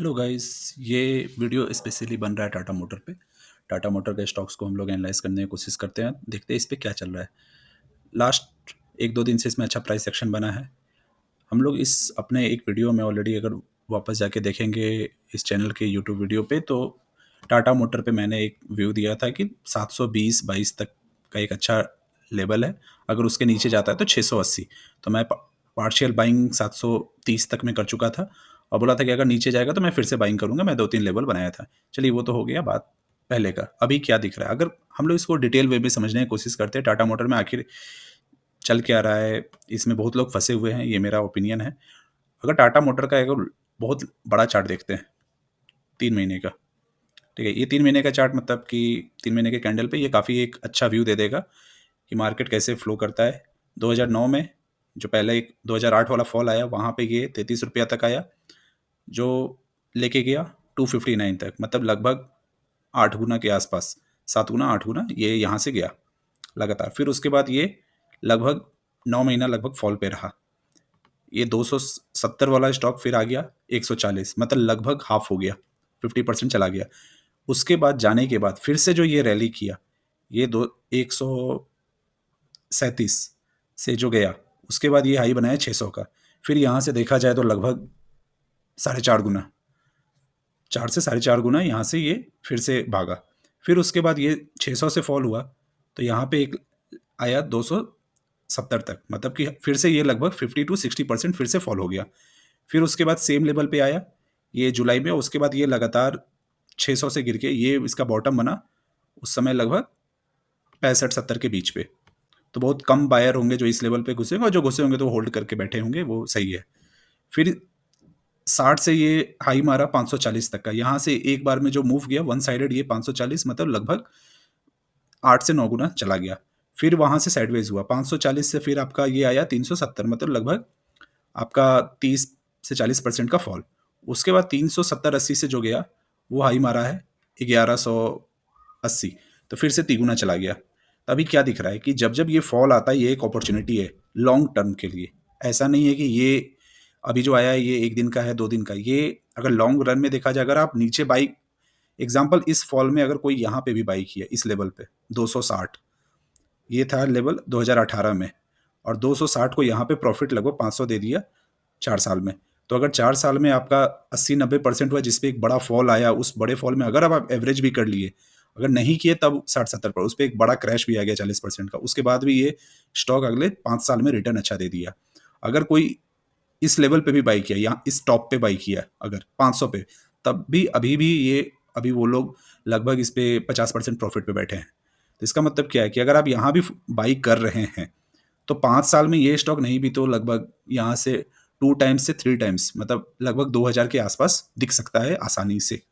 Hello guys. ये video specially बन रहा है टाटा मोटर पे। टाटा मोटर के स्टॉक्स को हम लोग एनालाइज करने की कोशिश करते हैं, देखते हैं इस पे क्या चल रहा है। लास्ट एक दो दिन से इसमें अच्छा प्राइस एक्शन बना है। हम लोग इस अपने एक वीडियो में ऑलरेडी अगर वापस जाके देखेंगे इस चैनल के यूट्यूब वीडियो पे, तो टाटा मोटर पे मैंने एक व्यू दिया था कि 720-22 तक का एक अच्छा लेवल है। अगर उसके नीचे जाता है तो 680। तो मैं पार्शियल बाइंग 730 तक में कर चुका था और बोला था कि अगर नीचे जाएगा तो मैं फिर से बाइंग करूंगा। मैं 2-3 लेवल बनाया था। चलिए वो तो हो गया बात पहले का। अभी क्या दिख रहा है, अगर हम लोग इसको डिटेल वे में समझने की कोशिश करते हैं टाटा मोटर में आखिर चल क्या रहा है, इसमें बहुत लोग फंसे हुए हैं, ये मेरा ओपिनियन है। अगर टाटा मोटर का एक बहुत बड़ा चार्ट देखते हैं 3 महीने का, ठीक है, ये 3 महीने का चार्ट मतलब कि 3 महीने के कैंडल पे ये काफ़ी एक अच्छा व्यू दे देगा कि मार्केट कैसे फ्लो करता है। 2009 में जो पहले एक 2008 वाला फॉल आया, वहाँ पे ये 33 रुपया तक आया, जो लेके गया 259 तक, मतलब लगभग 8 गुना के आसपास, 7 गुना 8 गुना ये यहाँ से गया लगातार। फिर उसके बाद ये लगभग 9 महीना लगभग फॉल पे रहा। ये 270 वाला स्टॉक फिर आ गया 140, मतलब लगभग हाफ हो गया, 50% चला गया। उसके बाद जाने के बाद फिर से जो ये रैली किया, ये दो 137 से जो गया, उसके बाद ये हाई बनाया 600 का। फिर यहाँ से देखा जाए तो लगभग 4.5 गुना, 4 से 4.5 गुना यहाँ से ये फिर से भागा। फिर उसके बाद ये 600 से फॉल हुआ तो यहाँ पे एक आया 270 तक, मतलब कि फिर से ये लगभग 50 to 60% फिर से फॉल हो गया। फिर उसके बाद सेम लेवल पे आया ये जुलाई में। उसके बाद ये लगातार 600 से गिर के ये इसका बॉटम बना उस समय लगभग 65-70 के बीच पे। तो बहुत कम बायर होंगे जो इस लेवल पे घुसे होंगे, और जो घुसे होंगे तो होल्ड करके बैठे होंगे, वो सही है। फिर 60 से ये हाई मारा 540 तक का, यहाँ से एक बार में जो मूव गया वन साइडेड, ये 540 मतलब लगभग 8 से 9 गुना चला गया। फिर वहां से साइडवेज हुआ 540 से, फिर आपका ये आया 370, मतलब लगभग आपका 30 से 40% का फॉल। उसके बाद 370-80 से जो गया वो हाई मारा है 1180, तो फिर से तिगुना चला गया। तो अभी क्या दिख रहा है कि जब जब ये फॉल आता है, ये एक अपॉर्चुनिटी है लॉन्ग टर्म के लिए। ऐसा नहीं है कि ये अभी जो आया है ये एक दिन का है 2 दिन का। ये अगर लॉन्ग रन में देखा जाए, अगर आप नीचे बाई एग्जाम्पल इस फॉल में अगर कोई यहाँ पे भी बाई किया इस लेवल पे 260, ये था लेवल 2018 में, और 260 को यहाँ पे प्रॉफिट लगभग 500 दे दिया 4 साल में। तो अगर 4 साल में आपका 80-90% हुआ, जिसपे एक बड़ा फॉल आया, उस बड़े फॉल में अगर आप एवरेज भी कर लिए, अगर नहीं किए तब 60-70 पर, उस पर एक बड़ा क्रैश भी आ गया 40% का, उसके बाद भी ये स्टॉक अगले 5 साल में रिटर्न अच्छा दे दिया। अगर कोई इस लेवल पे भी बाई किया या इस टॉप पे बाई किया अगर 500 पे, तब भी अभी भी ये अभी वो लोग लगभग इस पे 50% प्रॉफिट पे बैठे हैं। तो इसका मतलब क्या है कि अगर आप यहाँ भी बाई कर रहे हैं तो 5 साल में ये स्टॉक नहीं भी तो लगभग यहाँ से 2 टाइम्स से 3 टाइम्स, मतलब लगभग 2000 के आसपास दिख सकता है आसानी से।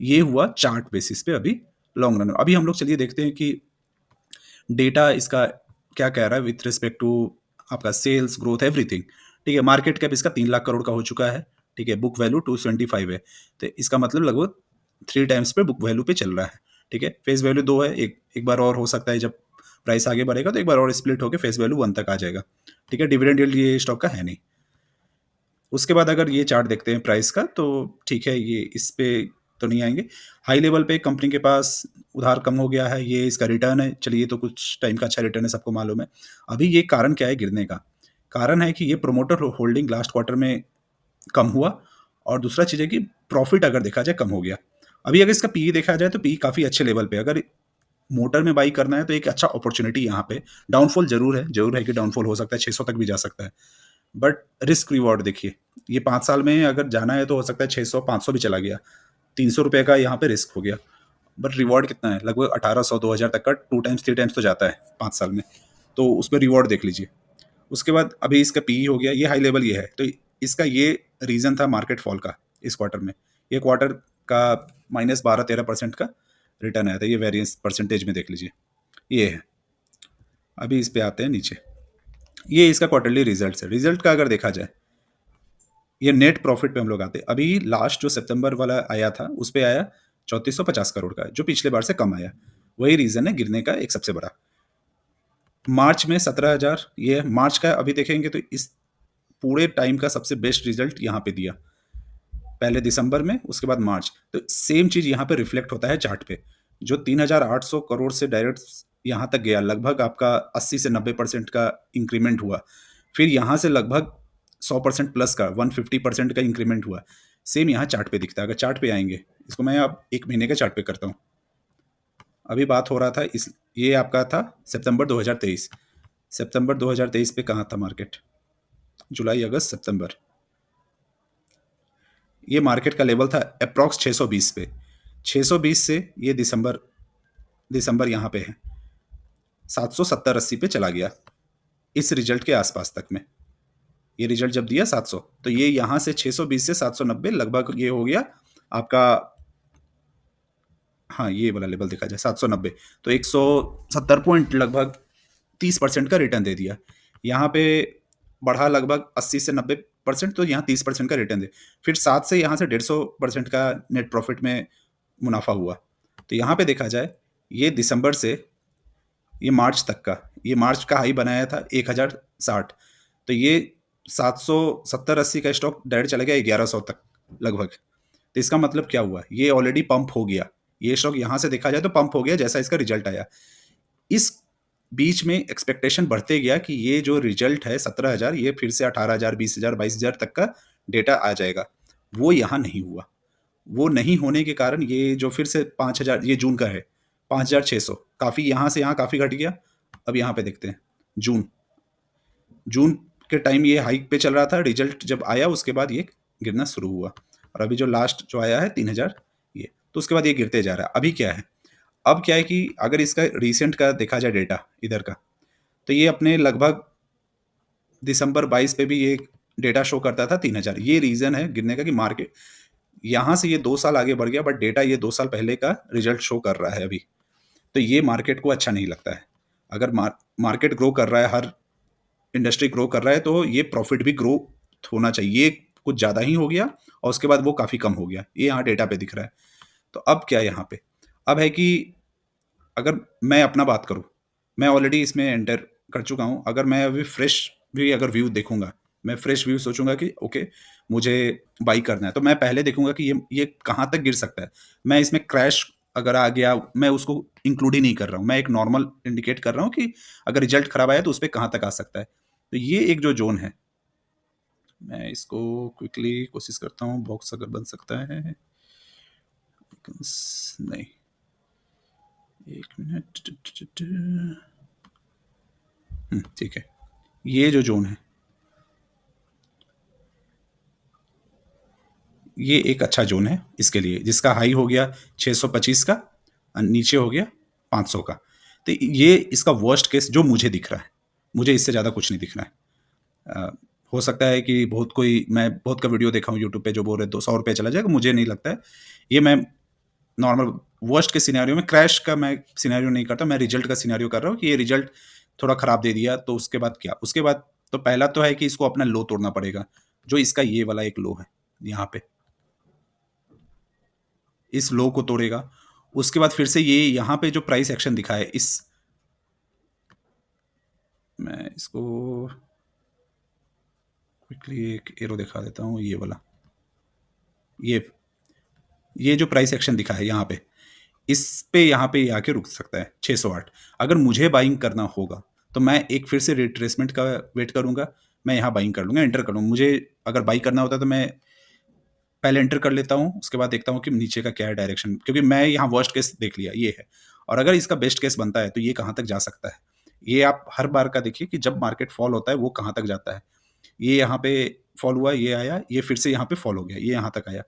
ये हुआ चार्ट बेसिस पे अभी लॉन्ग रन में। अभी हम लोग चलिए देखते हैं कि डेटा इसका क्या कह रहा है विथ रिस्पेक्ट टू आपका सेल्स ग्रोथ एवरीथिंग। ठीक है, मार्केट कैप इसका 3 लाख करोड़ का हो चुका है। ठीक है, बुक वैल्यू 275 है, तो इसका मतलब लगभग 3 टाइम्स पे बुक वैल्यू पे चल रहा है। ठीक है, फेस वैल्यू 2 है, एक बार और हो सकता है जब प्राइस आगे बढ़ेगा तो एक बार और स्प्लिट होकर फेस वैल्यू 1 तक आ जाएगा। ठीक है, डिविडेंड यील्ड ये स्टॉक का है नहीं। उसके बाद अगर ये चार्ट देखते हैं प्राइस का, तो ठीक है, ये इस पे तो नहीं आएंगे। हाई लेवल पे कंपनी के पास उधार कम हो गया है, ये इसका रिटर्न है। चलिए, तो कुछ टाइम का अच्छा रिटर्न है, सबको मालूम है। अभी ये कारण क्या है गिरने का? कारण है कि ये प्रोमोटर होल्डिंग लास्ट क्वार्टर में कम हुआ, और दूसरा चीज़ है कि प्रॉफिट अगर देखा जाए कम हो गया। अभी अगर इसका पीई देखा जाए तो पीई काफ़ी अच्छे लेवल पे, अगर मोटर में बाई करना है तो एक अच्छा अपॉर्चुनिटी यहाँ पे। डाउनफॉल जरूर है कि डाउनफॉल हो सकता है, 600 तक भी जा सकता है, बट रिस्क रिवॉर्ड देखिए, ये 5 साल में अगर जाना है तो हो सकता है 600-500 भी चला गया, 300 रुपये का यहाँ पे रिस्क हो गया। बट रिवॉर्ड कितना है? लगभग 1800-2000 तक का 2 टाइम्स 3 टाइम्स तो जाता है 5 साल में। तो उसमें रिवॉर्ड देख लीजिए। उसके बाद अभी इसका पीई हो गया, ये हाई लेवल ये है, तो इसका ये रीजन था मार्केट फॉल का इस क्वार्टर में। ये क्वार्टर का -12-13% का रिटर्न आया था, ये वेरिएंस परसेंटेज में देख लीजिए, ये है। अभी इस पे आते हैं नीचे, ये इसका क्वार्टरली रिजल्ट है। रिजल्ट का अगर देखा जाए, ये नेट प्रॉफिट पे हम लोग आते हैं। अभी लास्ट जो सितंबर वाला आया था उस पे आया 3450 करोड़ का, जो पिछले बार से कम आया। वही रीजन है गिरने का एक सबसे बड़ा। मार्च में 17,000, ये मार्च का अभी देखेंगे तो इस पूरे टाइम का सबसे बेस्ट रिजल्ट यहाँ पे दिया। पहले दिसंबर में, उसके बाद मार्च। तो सेम चीज़ यहाँ पे रिफ्लेक्ट होता है चार्ट पे। जो 3,800 करोड़ से डायरेक्ट यहाँ तक गया, लगभग आपका 80 से 90% का इंक्रीमेंट हुआ। फिर यहाँ से लगभग 100% प्लस का 150% का इंक्रीमेंट हुआ। सेम यहाँ चार्ट पे दिखता है। अगर चार्ट पे आएँगे, इसको मैं अब 1 महीने के चार्ट पे करता हूँ। अभी बात हो रहा था ये आपका था सितंबर 2023। सितंबर 2023 पे कहाँ था मार्केट? जुलाई, अगस्त, सितंबर। ये मार्केट का लेवल था अप्रॉक्स 620 पे। 620 से ये दिसंबर दिसंबर यहाँ पे है 770-80 पे चला गया, इस रिजल्ट के आसपास तक में। ये रिजल्ट जब दिया 700, तो ये यहाँ से 620 से 790 लगभग ये हो गया आपका। हाँ, ये वाला लेवल देखा जाए 790, तो 170 पॉइंट लगभग 30% का रिटर्न दे दिया। यहाँ पे बढ़ा लगभग 80 से 90%, तो यहाँ 30% का रिटर्न दे। फिर 7 से यहाँ से 150% का नेट प्रॉफिट में मुनाफा हुआ। तो यहाँ पे देखा जाए, ये दिसंबर से ये मार्च तक का, ये मार्च का हाई बनाया था 1060, तो ये 770-80 का स्टॉक डायरेक्ट चला गया 1100 तक लगभग। तो इसका मतलब क्या हुआ? ये ऑलरेडी पंप हो गया। ये स्टॉक यहाँ से देखा जाए तो पंप हो गया जैसा इसका रिजल्ट आया। इस बीच में एक्सपेक्टेशन बढ़ते गया कि ये जो रिजल्ट है 17,000, ये फिर से 18,000, 20,000, 22,000 तक का डेटा आ जाएगा। वो यहाँ नहीं हुआ। वो नहीं होने के कारण ये जो फिर से 5,000, ये जून का है 5,600, काफ़ी यहाँ से यहाँ काफ़ी घट गया। अब यहाँ पे देखते हैं जून। जून के टाइम ये हाइक पे चल रहा था, रिजल्ट जब आया उसके बाद ये गिरना शुरू हुआ, और अभी जो लास्ट जो आया है 3,000, ये तो उसके बाद ये गिरते जा रहा है। अभी क्या है, अब क्या है कि अगर इसका रिसेंट का देखा जाए डेटा इधर का, तो ये अपने लगभग दिसंबर 22 पे भी ये डेटा शो करता था 3,000। ये रीज़न है गिरने का कि मार्केट यहाँ से ये 2 साल आगे बढ़ गया, बट डेटा ये 2 साल पहले का रिजल्ट शो कर रहा है अभी। तो ये मार्केट को अच्छा नहीं लगता है। अगर मार्केट ग्रो कर रहा है, हर इंडस्ट्री ग्रो कर रहा है, तो ये प्रॉफिट भी ग्रो होना चाहिए। ये कुछ ज़्यादा ही हो गया और उसके बाद वो काफ़ी कम हो गया, ये यहाँ डेटा पे दिख रहा है। तो अब क्या है यहाँ पे, अब है कि अगर मैं अपना बात करूँ, मैं ऑलरेडी इसमें एंटर कर चुका हूँ। अगर मैं अभी फ्रेश भी अगर व्यू देखूंगा, मैं फ्रेश व्यू सोचूंगा कि ओके मुझे बाई करना है, तो मैं पहले देखूंगा कि ये कहाँ तक गिर सकता है। मैं इसमें क्रैश अगर आ गया, मैं उसको इंक्लूड ही नहीं कर रहा हूँ। मैं एक नॉर्मल इंडिकेट कर रहा हूँ कि अगर रिजल्ट खराब आया तो उस पर कहाँ तक आ सकता है। तो ये एक जो जोन है, मैं इसको क्विकली कोशिश करता हूँ, बॉक्स अगर बन सकता है। नहीं, एक मिनट। ठीक है, ये जो जोन है, ये एक अच्छा जोन है इसके लिए, जिसका हाई हो गया 625 का, नीचे हो गया 500 का। तो ये इसका वर्स्ट केस जो मुझे दिख रहा है, मुझे इससे ज़्यादा कुछ नहीं दिख रहा है। हो सकता है कि मैं बहुत का वीडियो देखा हूँ यूट्यूब पे जो बोल रहे 200 रुपये चला जाएगा, मुझे नहीं लगता है। ये मैं नॉर्मल वर्स्ट के सिनेरियो में, क्रैश का मैं सिनेरियो नहीं करता, मैं रिजल्ट का सिनेरियो कर रहा हूँ कि ये रिजल्ट थोड़ा खराब दे दिया, तो उसके बाद क्या, उसके बाद तो पहला तो है कि इसको अपना लो तोड़ना पड़ेगा, जो इसका ये वाला एक लो है यहाँ पे, इस लो को तोड़ेगा। उसके बाद फिर से ये यहाँ पे जो प्राइस एक्शन दिखा है, मैं इसको क्विकली एक एरो दिखा देता हूँ, ये वाला, ये जो प्राइस एक्शन दिखा है यहाँ पे, इस पे यहाँ पे आके रुक सकता है 608। अगर मुझे बाइंग करना होगा तो मैं एक फिर से रिट्रेसमेंट का वेट करूंगा, मैं यहाँ बाइंग कर लूंगा, एंटर कर लूंगा। मुझे अगर बाई करना होता तो मैं पहले एंटर कर लेता हूँ, उसके बाद देखता हूँ कि नीचे का क्या है डायरेक्शन, क्योंकि मैं यहाँ वर्स्ट केस देख लिया ये है। और अगर इसका बेस्ट केस बनता है तो ये कहाँ तक जा सकता है, ये आप हर बार का देखिए कि जब मार्केट फॉल होता है वो कहाँ तक जाता है। ये यहाँ पे फॉल हुआ, ये आया, ये फिर से यहाँ पे फॉल हो गया, ये यहाँ तक आया।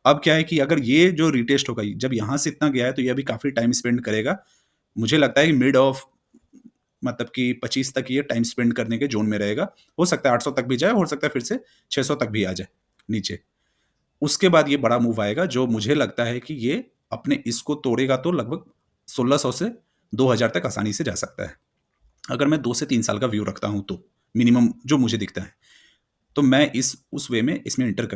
अब क्या है कि अगर ये जो रिटेस्ट होगा, जब यहाँ से इतना गया है तो ये अभी काफ़ी टाइम स्पेंड करेगा। मुझे लगता है कि मिड ऑफ, मतलब कि 25 तक ये टाइम स्पेंड करने के जोन में रहेगा। हो सकता है 800 तक भी जाए, हो सकता है फिर से 600 तक भी आ जाए नीचे। उसके बाद ये बड़ा मूव आएगा, जो मुझे लगता है कि ये अपने इसको तोड़ेगा तो लगभग 1600 से 2000 तक आसानी से जा सकता है। अगर मैं 2 से 3 साल का व्यू रखता हूँ तो मिनिमम जो मुझे दिखता है, तो मैं उस वे में इसमें इंटर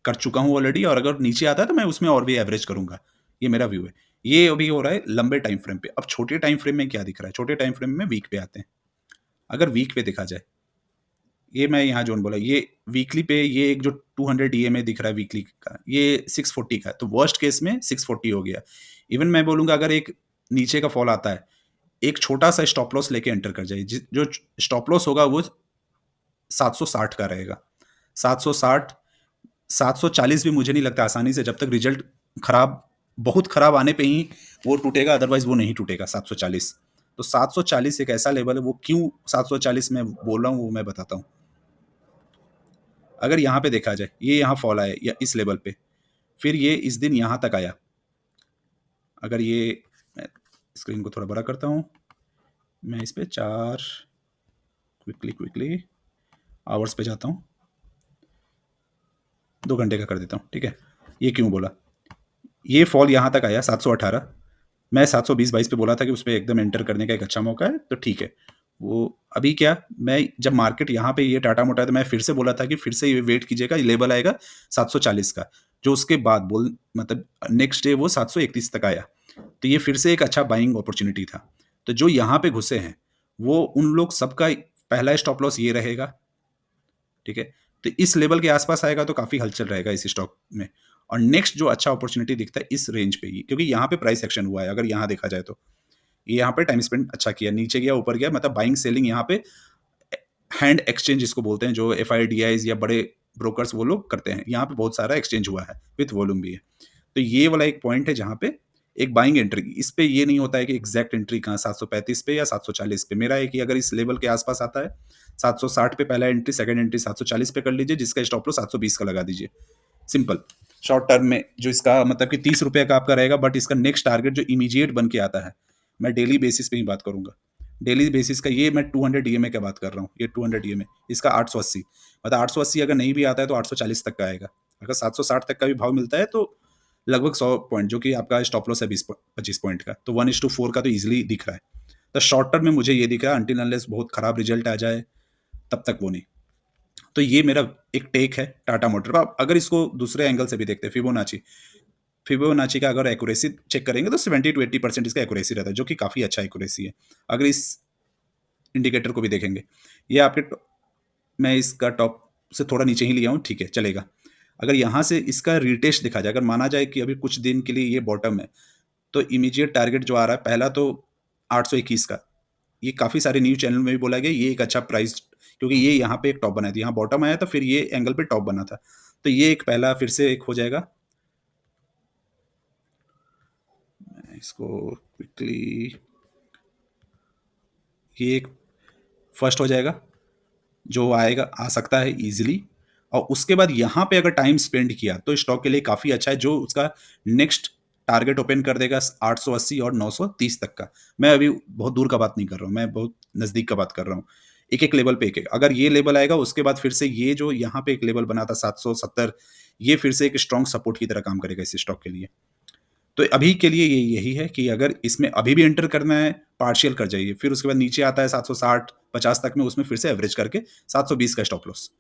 कर चुका हूँ ऑलरेडी। और अगर नीचे आता है तो मैं उसमें और भी एवरेज करूंगा, ये मेरा व्यू है। ये अभी हो रहा है लंबे टाइम फ्रेम पे। अब छोटे टाइम फ्रेम में क्या दिख रहा है, छोटे टाइम फ्रेम में वीक पे आते हैं। अगर वीक पे देखा जाए, ये मैं यहाँ जोन बोला, ये वीकली पे ये एक जो 200 ईएमए दिख रहा है वीकली का, ये 640 का है, तो वर्स्ट केस में 640 हो गया। इवन मैं बोलूँगा अगर एक नीचे का फॉल आता है, एक छोटा-सा स्टॉप लॉस लेके एंटर कर जाइए। जो स्टॉप लॉस होगा वो 760 का रहेगा। 760 740 भी मुझे नहीं लगता आसानी से, जब तक रिजल्ट खराब, बहुत खराब आने पे ही वो टूटेगा, अदरवाइज़ वो नहीं टूटेगा 740। तो 740 एक ऐसा लेवल है, वो क्यों 740 मैं बोल रहा हूँ वो मैं बताता हूँ। अगर यहाँ पे देखा जाए, ये यहाँ फॉल आया या इस लेवल पे, फिर ये इस दिन यहाँ तक आया। अगर ये, मैं स्क्रीन को थोड़ा बड़ा करता हूँ, मैं इस पे 4 क्विकली आवर्स पे जाता हूँ, 2 घंटे का कर देता हूँ, ठीक है। ये क्यों बोला, ये फॉल यहाँ तक आया 718, मैं 720-22 पे बोला था कि उस पे एकदम एंटर करने का एक अच्छा मौका है, तो ठीक है। वो अभी क्या, मैं जब मार्केट यहाँ पे ये टाटा मोटा है, तो मैं फिर से बोला था कि फिर से ये वेट कीजिएगा, ये लेवल आएगा 740 का, जो उसके बाद बोल मतलब नेक्स्ट डे वो 731 तक आया। तो ये फिर से एक अच्छा बाइंग अपॉर्चुनिटी था। तो जो यहाँ पे घुसे हैं, वो उन लोग सबका पहला स्टॉप लॉस ये रहेगा, ठीक है। तो इस लेवल के आसपास आएगा तो काफ़ी हलचल रहेगा इस स्टॉक में। और नेक्स्ट जो अच्छा अपॉर्चुनिटी दिखता है इस रेंज पे ही, क्योंकि यहाँ पे प्राइस एक्शन हुआ है, अगर यहाँ देखा जाए तो ये यहाँ पे टाइम स्पेंड अच्छा किया, नीचे गया ऊपर गया, मतलब बाइंग सेलिंग यहाँ पे हैंड एक्सचेंज जिसको बोलते हैं, जो एफ या बड़े ब्रोकर्स वो लोग करते हैं, यहाँ पे बहुत सारा एक्सचेंज हुआ है, विथ वॉल्यूम भी है। तो ये वाला एक पॉइंट है जहाँ पे एक बाइंग एंट्री, इस पे ये नहीं होता है कि एग्जैक्ट एंट्री कहाँ, 735 पे या 740 पे। मेरा है कि अगर इस लेवल के आसपास आता है, 760 पे पहला एंट्री, सेकंड एंट्री 740 पे कर लीजिए, जिसका स्टॉप लॉस 720 का लगा दीजिए। सिंपल शॉर्ट टर्म में, जो इसका मतलब कि 30 रुपये का आपका रहेगा, बट इसका नेक्स्ट टारगेट जो इमीडिएट बन के आता है, मैं डेली बेसिस पे ही बात करूंगा, डेली बेसिस का, ये मैं 200 ईएमए का बात कर रहा हूँ, ये 200 ईएमए, इसका 880, मतलब 880 अगर नहीं भी आता है तो 840 तक का आएगा। अगर 760 तक का भी भाव मिलता है तो लगभग 100 पॉइंट, जो कि आपका स्टॉप लॉस है 20-25 पॉइंट का, तो 1:4 का तो ईजिली दिख रहा है। तो शॉर्ट टर्म में मुझे ये दिख रहा है, अनटिल अनलेस बहुत खराब रिजल्ट आ जाए तब तक वो नहीं। तो ये मेरा एक टेक है टाटा मोटर का। अगर इसको दूसरे एंगल से भी देखते हैं, फिबोनाची का अगर एक्यूरेसी चेक करेंगे तो 70-80% इसका एक्यूरेसी रहता है, जो कि काफ़ी अच्छा एक्यूरेसी है। अगर इस इंडिकेटर को भी देखेंगे, ये आपके मैं इसका टॉप से थोड़ा नीचे ही लिया हूँ, ठीक है चलेगा। अगर यहाँ से इसका रिटेस्ट देखा जाए, अगर माना जाए कि अभी कुछ दिन के लिए ये बॉटम है, तो इमीडिएट टारगेट जो आ रहा है पहला तो 821 का, ये काफ़ी सारे न्यूज़ चैनल में भी बोला गया ये एक अच्छा प्राइस, क्योंकि ये यहाँ पे एक टॉप बना थी, यहाँ बॉटम आया था, फिर ये एंगल पे टॉप बना था, तो ये एक पहला फिर से एक हो जाएगा। मैं इसको क्विकली, ये एक फर्स्ट हो जाएगा जो आएगा, आ सकता है इजीली। और उसके बाद यहाँ पे अगर टाइम स्पेंड किया तो स्टॉक के लिए काफ़ी अच्छा है, जो उसका नेक्स्ट टारगेट ओपन कर देगा 880 और 930 तक का। मैं अभी बहुत दूर का बात नहीं कर रहा हूँ, मैं बहुत नज़दीक का बात कर रहा हूँ। एक एक लेवल पे एक एक, अगर ये लेवल आएगा उसके बाद फिर से ये जो यहाँ पे एक लेवल बना था 770, ये फिर से एक स्ट्रॉन्ग सपोर्ट की तरह काम करेगा इस स्टॉक के लिए। तो अभी के लिए ये यही है कि अगर इसमें अभी भी एंटर करना है, पार्शियल कर जाइए, फिर उसके बाद नीचे आता है 760-50 तक में, उसमें फिर से एवरेज करके 720 का स्टॉप लॉस,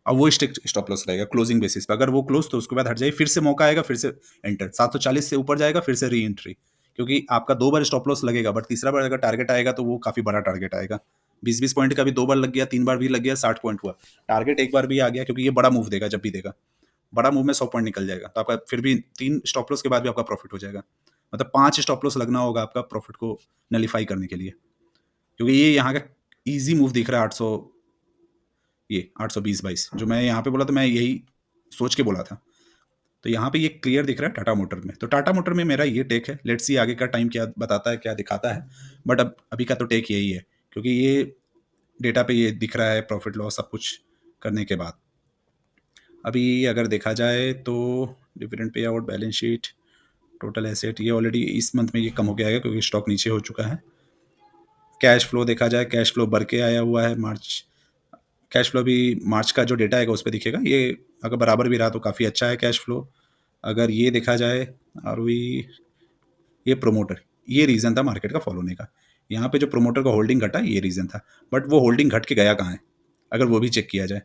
अब वो स्टिक स्टॉप लॉस रहेगा क्लोजिंग बेसिस पे। अगर वो क्लोज तो उसके बाद हट जाइए, फिर से मौका आएगा, फिर से एंटर, 740 से ऊपर जाएगा, फिर से री एंट्री, क्योंकि आपका 2 बार स्टॉप लॉस लगेगा, बट तीसरा बार अगर टारगेट आएगा तो वो काफ़ी बड़ा टारगेट आएगा। 20-20 पॉइंट का भी 2 बार लग गया, 3 बार भी लग गया, 60 पॉइंट हुआ। टारगेट एक बार भी आ गया, क्योंकि ये बड़ा मूव देगा, जब भी देगा बड़ा मूव में 100 पॉइंट निकल जाएगा, तो आपका फिर भी 3 स्टॉप लॉस के बाद भी आपका प्रॉफिट हो जाएगा। मतलब 5 स्टॉप लॉस लगना होगा आपका प्रॉफिट को नलीफाई करने के लिए, क्योंकि ये यहाँ का ईजी मूव दिख रहा है 800, ये 820-22 जो मैं यहाँ पे बोला, तो मैं यही सोच के बोला था। तो यहाँ पे ये क्लियर दिख रहा है टाटा मोटर में। तो टाटा मोटर में मेरा ये टेक है, लेट्स सी आगे का टाइम क्या बताता है, क्या दिखाता है, बट अब अभी का तो टेक यही है, क्योंकि ये डेटा पे ये दिख रहा है प्रॉफिट लॉस सब कुछ करने के बाद। अभी अगर देखा जाए तो dividend pay out, balance sheet, total asset, ये ऑलरेडी इस मंथ में ये कम हो गया है क्योंकि स्टॉक नीचे हो चुका है। कैश फ्लो देखा जाए, कैश फ्लो बढ़ के आया हुआ है, मार्च कैश फ्लो भी मार्च का जो डेटा आएगा उस पर दिखेगा, ये अगर बराबर भी रहा तो काफ़ी अच्छा है कैश फ्लो। अगर ये देखा जाए आरओई, ये प्रोमोटर, ये रीज़न था मार्केट का फॉल होने का, यहाँ पे जो प्रोमोटर का होल्डिंग घटा ये रीज़न था, बट वो होल्डिंग घट के गया कहाँ है, अगर वो भी चेक किया जाए,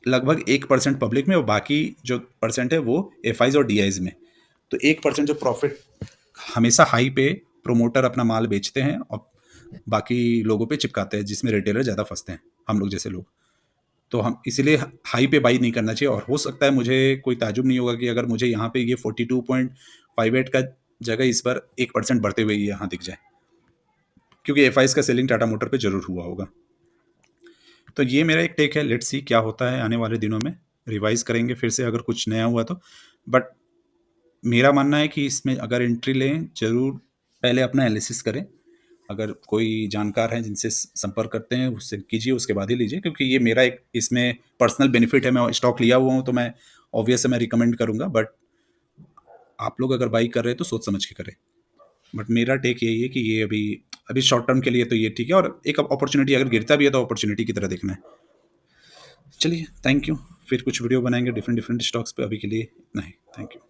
लगभग 1% पब्लिक में और बाकी जो परसेंट है वो एफ और डी में। तो 1% जो प्रॉफिट, हमेशा हाई पे प्रोमोटर अपना माल बेचते हैं और बाकी लोगों पे चिपकाते हैं, जिसमें रिटेलर ज़्यादा फँसते हैं, हम लोग जैसे लोग। तो हम इसीलिए हाई पे बाई नहीं करना चाहिए, और हो सकता है मुझे कोई ताज्जुब नहीं होगा कि अगर मुझे यहाँ पे ये 42.58 का जगह इस बार 1% बढ़ते हुए ही यहाँ दिख जाए, क्योंकि एफआईज का सेलिंग टाटा मोटर पे जरूर हुआ होगा। तो ये मेरा एक टेक है, लेट्स सी क्या होता है आने वाले दिनों में, रिवाइज करेंगे फिर से अगर कुछ नया हुआ तो। बट मेरा मानना है कि इसमें अगर एंट्री लें, जरूर पहले अपना एनालिसिस करें। अगर कोई जानकार हैं जिनसे संपर्क करते हैं, उससे कीजिए, उसके बाद ही लीजिए, क्योंकि ये मेरा एक इसमें पर्सनल बेनिफिट है। मैं स्टॉक लिया हुआ हूँ तो मैं ऑब्वियस है मैं रिकमेंड करूंगा, बट आप लोग अगर बाई कर रहे हैं तो सोच समझ के करें। बट मेरा टेक यही है कि ये अभी अभी शॉर्ट टर्म के लिए तो ये ठीक है, और एक अपॉर्चुनिटी अगर गिरता भी है तो अपॉर्चुनिटी की तरह देखना है। चलिए, थैंक यू। फिर कुछ वीडियो बनाएंगे डिफरेंट डिफरेंट स्टॉक्स पे, अभी के लिए इतना ही। Thank you.